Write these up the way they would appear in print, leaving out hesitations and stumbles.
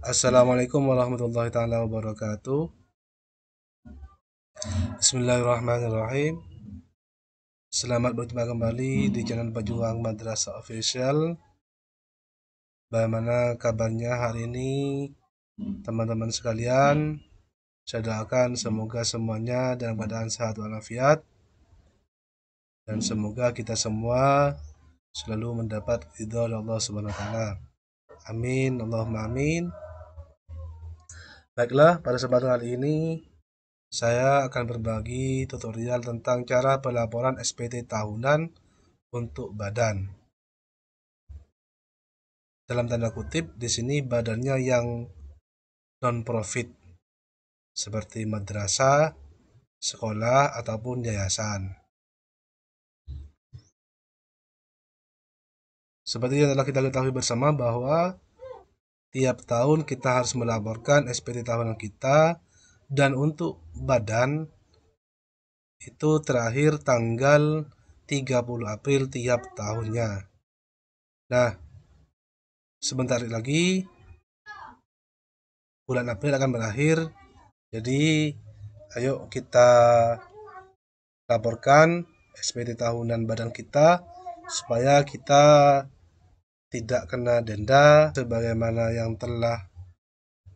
Assalamualaikum warahmatullahi taala wabarakatuh. Bismillahirrahmanirrahim. Selamat berjumpa kembali di channel Pejuang Madrasah Official. Bagaimana kabarnya hari ini, teman-teman sekalian? Saya doakan semoga semuanya dalam keadaan sehat walafiat dan semoga kita semua selalu mendapat ridho dari Allah Subhanahu wa taala. Amin, Allahumma amin. Baiklah, pada kesempatan kali ini saya akan berbagi tutorial tentang cara pelaporan SPT tahunan untuk badan. Dalam tanda kutip, di sini badannya yang non-profit, seperti madrasah, sekolah, ataupun yayasan. Seperti yang telah kita ketahui bersama bahwa tiap tahun kita harus melaporkan SPT tahunan kita, dan untuk badan itu terakhir tanggal 30 April tiap tahunnya. Nah, sebentar lagi bulan April akan berakhir, jadi ayo kita laporkan SPT tahunan badan kita supaya kita tidak kena denda sebagaimana yang telah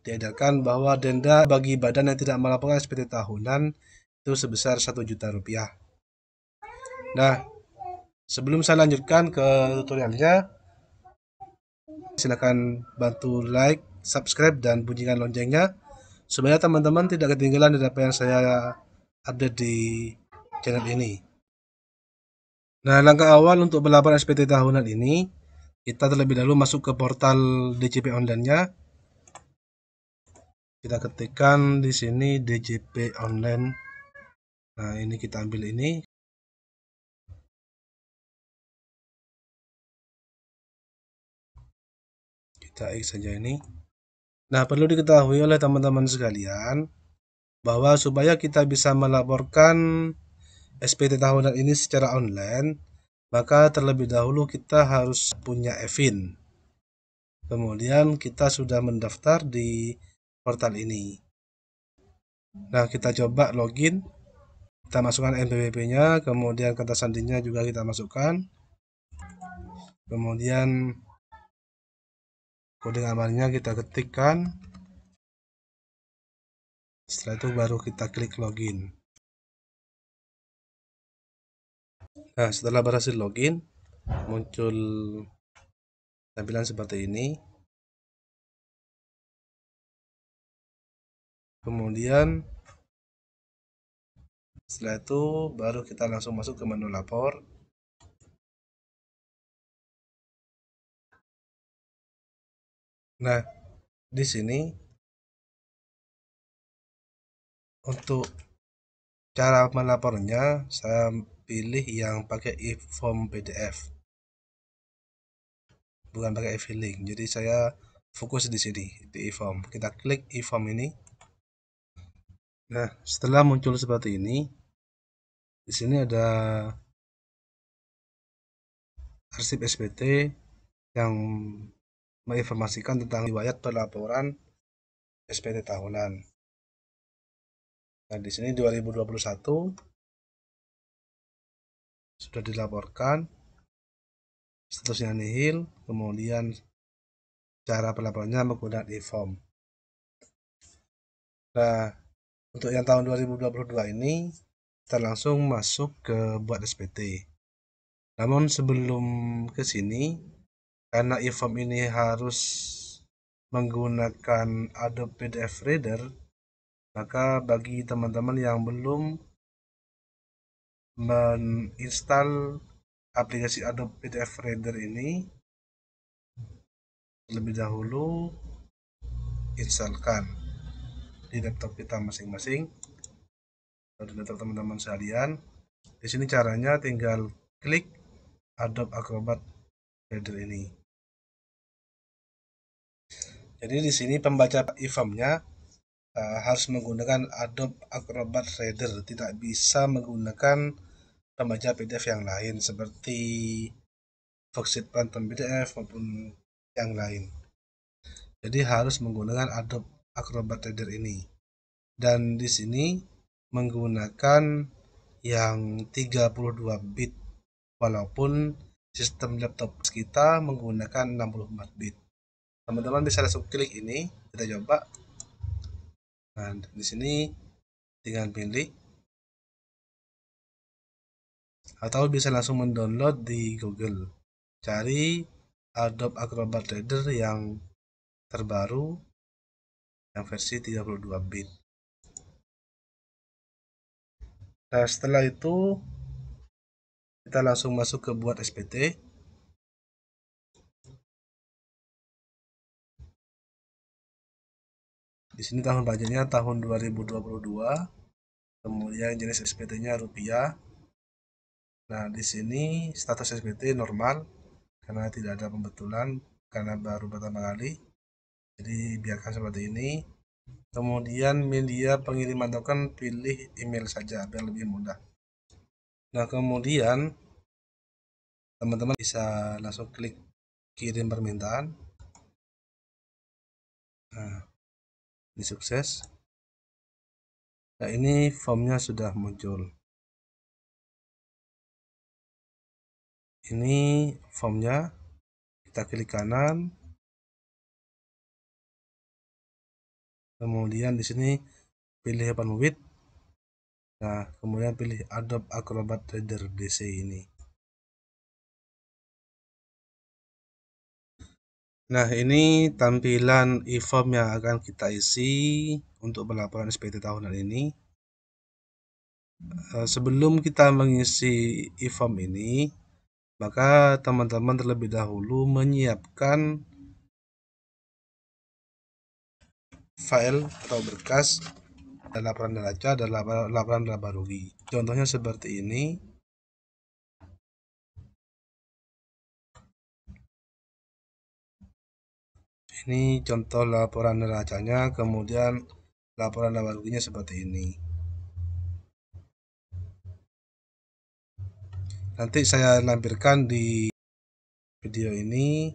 diedarkan bahwa denda bagi badan yang tidak melaporkan SPT tahunan itu sebesar 1 juta rupiah. Nah, sebelum saya lanjutkan ke tutorialnya, silakan bantu like, subscribe, dan bunyikan loncengnya supaya teman-teman tidak ketinggalan dari apa yang saya update di channel ini. Nah, langkah awal untuk melaporkan SPT tahunan ini, kita terlebih dahulu masuk ke portal DJP online-nya. Kita ketikkan di sini DJP online. Nah, ini kita ambil ini. Kita X saja ini. Nah, perlu diketahui oleh teman-teman sekalian bahwa supaya kita bisa melaporkan SPT tahunan ini secara online, maka terlebih dahulu kita harus punya EVIN. Kemudian kita sudah mendaftar di portal ini. Nah, kita coba login. Kita masukkan NPWP-nya, kemudian kata sandinya juga kita masukkan. Kemudian kode amalnya kita ketikkan. Setelah itu baru kita klik login. Nah, setelah berhasil login, muncul tampilan seperti ini. Kemudian setelah itu baru kita langsung masuk ke menu lapor. Nah, di sini untuk cara melapornya saya pilih yang pakai e-form PDF, bukan pakai e-filing. Jadi saya fokus di sini di e-form. Kita klik e-form ini. Nah, setelah muncul seperti ini, di sini ada arsip SPT yang menginformasikan tentang riwayat pelaporan SPT tahunan. Nah, di sini 2021 sudah dilaporkan, statusnya nihil, kemudian cara pelaporannya menggunakan e-form. Nah, untuk yang tahun 2022 ini kita langsung masuk ke buat SPT. Namun sebelum ke sini, karena e-form ini harus menggunakan Adobe PDF Reader, maka bagi teman-teman yang belum menginstal aplikasi Adobe PDF Reader ini, terlebih dahulu instalkan di laptop kita masing-masing atau di laptop teman-teman sekalian. Di sini caranya tinggal klik Adobe Acrobat Reader ini. Jadi di sini pembaca e-form-nya harus menggunakan Adobe Acrobat Reader, tidak bisa menggunakan pembaca PDF yang lain seperti Foxit Phantom PDF maupun yang lain. Jadi harus menggunakan Adobe Acrobat Reader ini. Dan di sini menggunakan yang 32 bit, walaupun sistem laptop kita menggunakan 64 bit. Teman-teman bisa langsung klik ini, kita coba. Nah, di sini tinggal pilih, atau bisa langsung mendownload di Google. Cari Adobe Acrobat Reader yang terbaru, yang versi 32 bit. Nah, setelah itu kita langsung masuk ke buat SPT. Di sini tahun pajaknya tahun 2022. Kemudian jenis SPT-nya rupiah. Nah, di sini status SPT normal karena tidak ada pembetulan karena baru pertama kali. Jadi biarkan seperti ini. Kemudian media pengiriman token pilih email saja biar lebih mudah. Nah, kemudian teman-teman bisa langsung klik kirim permintaan. Nah, ini sukses. Nah, ini formnya sudah muncul. Ini formnya, kita klik kanan. Kemudian di sini pilih Open with. Nah, kemudian pilih Adobe Acrobat Reader DC ini. Nah, ini tampilan e-form yang akan kita isi untuk pelaporan SPT tahunan ini. Sebelum kita mengisi e-form ini, maka teman-teman terlebih dahulu menyiapkan file atau berkas laporan neraca dan laporan laba rugi. Contohnya seperti ini. Ini contoh laporan neracanya, kemudian laporan laba ruginya seperti ini. Nanti saya lampirkan di video ini,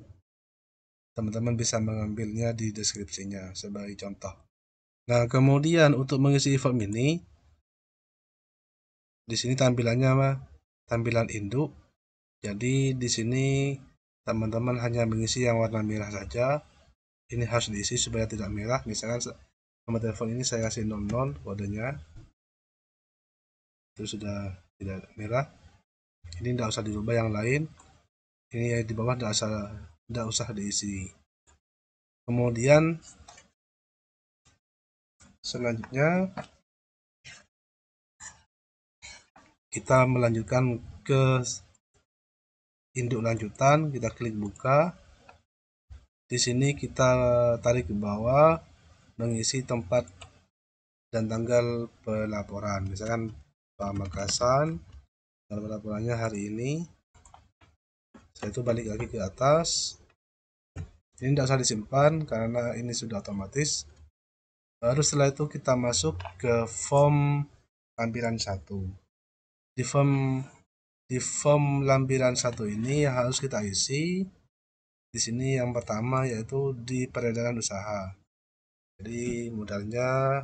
teman-teman bisa mengambilnya di deskripsinya sebagai contoh. Nah, kemudian untuk mengisi e-form ini, di sini tampilannya tampilan induk. Jadi di sini teman-teman hanya mengisi yang warna merah saja. Ini harus diisi supaya tidak merah. Misalkan nomor telepon ini saya kasih 00 kodenya, itu sudah tidak merah. Ini tidak usah dirubah yang lain. Ini di bawah tidak usah diisi. Kemudian selanjutnya kita melanjutkan ke induk lanjutan, kita klik buka. Di sini kita tarik ke bawah, mengisi tempat dan tanggal pelaporan. Misalkan Pamekasan, tanggal pelaporannya hari ini. Setelah itu balik lagi ke atas. Ini tidak usah disimpan karena ini sudah otomatis. Baru setelah itu kita masuk ke form lampiran 1. Di form lampiran 1 ini yang harus kita isi di sini yang pertama yaitu di peredaran usaha. Jadi modalnya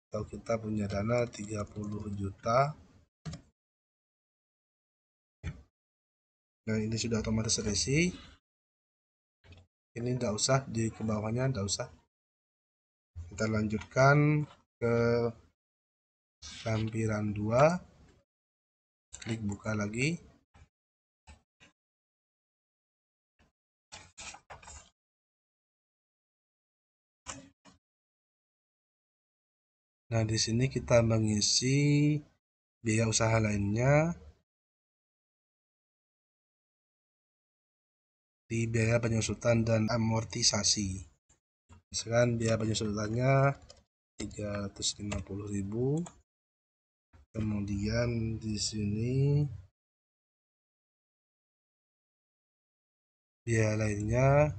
atau kita punya dana 30 juta. Nah, ini sudah otomatis terisi. Ini tidak usah di ke bawahnya, tidak usah. Kita lanjutkan ke lampiran 2. Klik buka lagi. Nah, di sini kita mengisi biaya usaha lainnya di biaya penyusutan dan amortisasi. Misalkan biaya penyusutannya 350.000. Kemudian di sini biaya lainnya,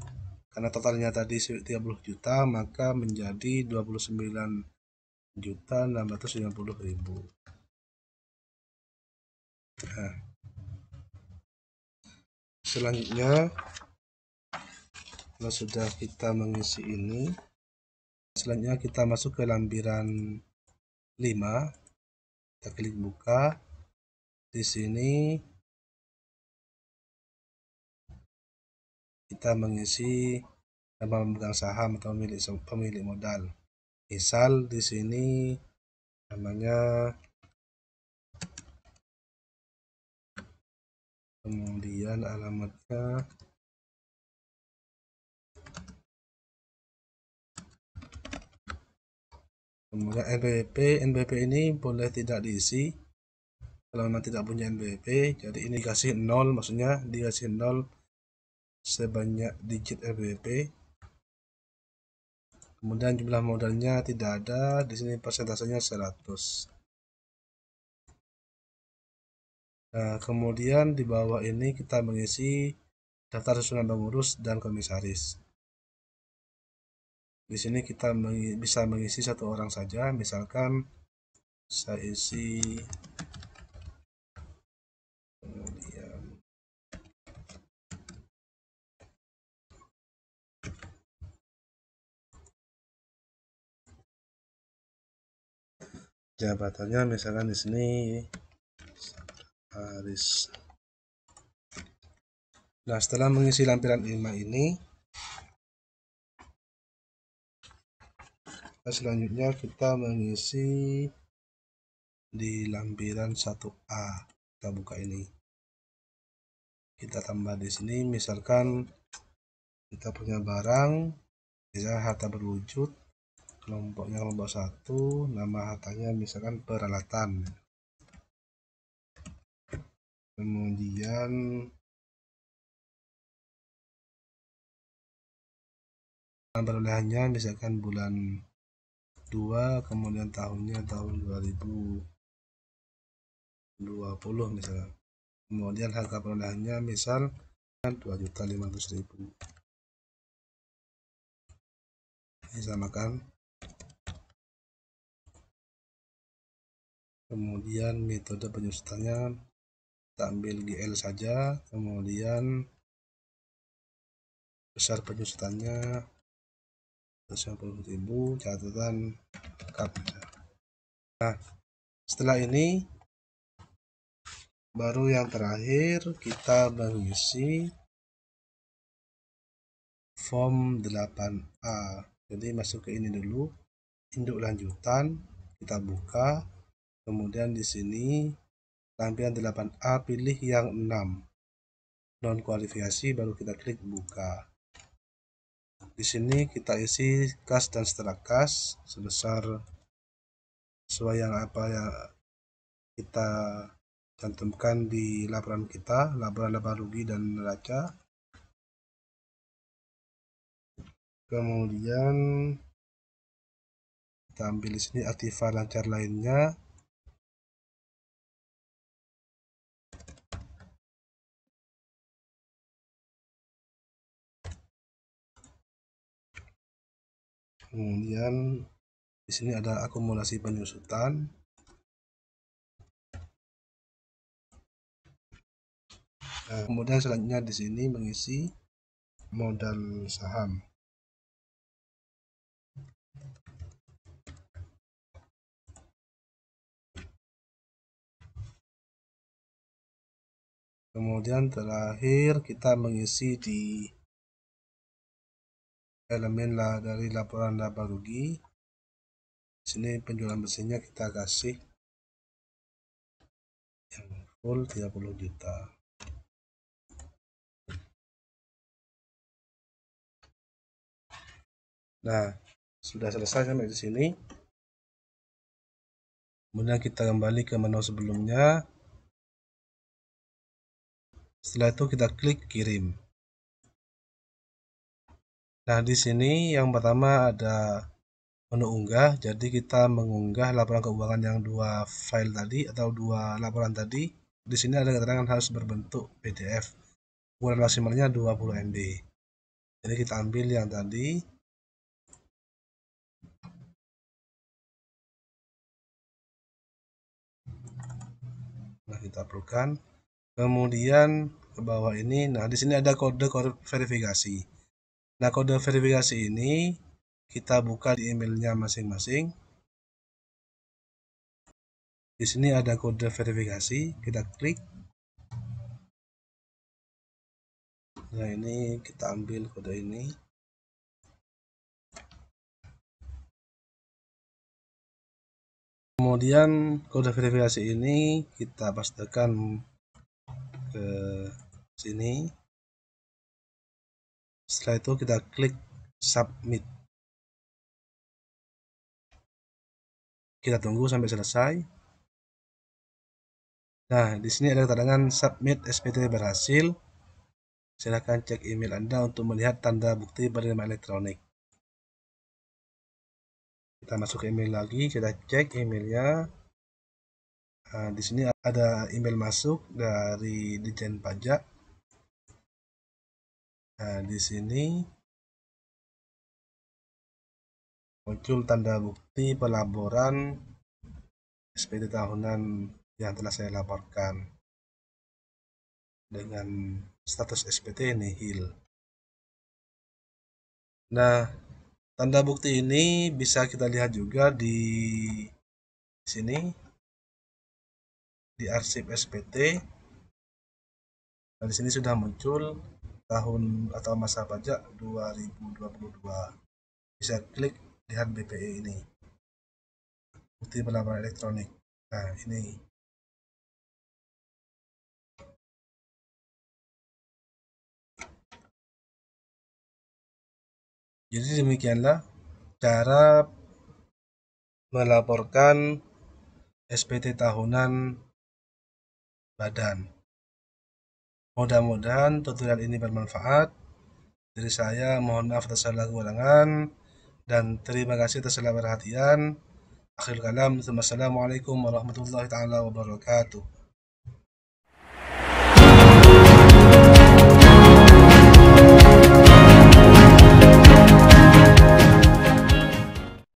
karena totalnya tadi 30 juta, maka menjadi 29.650.000. Nah, selanjutnya Kalau sudah kita mengisi ini, selanjutnya kita masuk ke lampiran 5, kita klik buka. Di sini kita mengisi nama pemegang saham atau pemilik modal. Misal di sini namanya, kemudian alamatnya, kemudian NPWP ini boleh tidak diisi kalau Anda tidak punya NPWP. Jadi ini dikasih 0, maksudnya dikasih 0 sebanyak digit NPWP. Kemudian jumlah modalnya tidak ada, di sini persentasenya 100. Nah, kemudian di bawah ini kita mengisi daftar susunan pengurus dan komisaris. Di sini kita bisa mengisi satu orang saja, misalkan saya isi, kemudian jabatannya misalkan di sini Haris. Nah, setelah mengisi lampiran 5 ini, selanjutnya kita mengisi di lampiran 1A. Kita buka ini, kita tambah di sini, misalkan kita punya barang, misalnya harta berwujud, kelompoknya kelompok 1, nama hartanya misalkan peralatan. Kemudian perolehannya misalkan bulan 2, kemudian tahunnya tahun 2020 misalkan. Kemudian harga perolehannya misal 2.500.000. Ini samakan. Kemudian metode penyusutannya kita ambil GL saja, kemudian besar penyusutannya 150.000, catatan lengkap. Nah, setelah ini baru yang terakhir kita mengisi form 8A. Jadi masuk ke ini dulu, induk lanjutan, kita buka, kemudian di sini lampiran 8A pilih yang 6 non kualifikasi, baru kita klik buka. Di sini kita isi kas dan setelah kas sebesar sesuai yang apa ya kita cantumkan di laporan kita, laporan laba rugi dan neraca. Kemudian kita ambil di sini aktiva lancar lainnya. Kemudian di sini ada akumulasi penyusutan. Nah, kemudian selanjutnya di sini mengisi modal saham. Kemudian terakhir kita mengisi di elemen dari laporan laba rugi. Sini penjualan bersihnya kita kasih yang full 30 juta. Nah, sudah selesai sampai di sini. Kemudian kita kembali ke menu sebelumnya. Setelah itu kita klik kirim. Nah, di sini yang pertama ada menu unggah. Jadi kita mengunggah laporan keuangan yang 2 file tadi atau 2 laporan tadi. Di sini ada keterangan harus berbentuk PDF. Ukuran maksimalnya 20 MB. Jadi kita ambil yang tadi. Nah, kita uploadkan. Kemudian ke bawah ini, nah di sini ada kode verifikasi. Nah, kode verifikasi ini kita buka di emailnya masing-masing. Di sini ada kode verifikasi, kita klik. Nah, ini kita ambil kode ini. Kemudian kode verifikasi ini kita pastekan ke sini. Setelah itu kita klik submit. Kita tunggu sampai selesai. Nah, di sini ada keterangan submit SPT berhasil. Silakan cek email Anda untuk melihat tanda bukti penerimaan elektronik. Kita masuk ke email lagi, kita cek emailnya. Nah, di sini ada email masuk dari Ditjen Pajak. Nah, di sini muncul tanda bukti pelaporan SPT tahunan yang telah saya laporkan dengan status SPT nihil. Nah, tanda bukti ini bisa kita lihat juga di sini di arsip SPT. Nah, di sini sudah muncul tahun atau masa pajak 2022. Bisa klik lihat BPE ini, bukti pelaporan elektronik. Nah, ini. Jadi demikianlah cara melaporkan SPT tahunan badan. Mudah-mudahan tutorial ini bermanfaat. Dari saya mohon maaf atas segala kekurangan dan terima kasih atas segala perhatian. Akhirul kalam, assalamualaikum warahmatullahi taala wabarakatuh.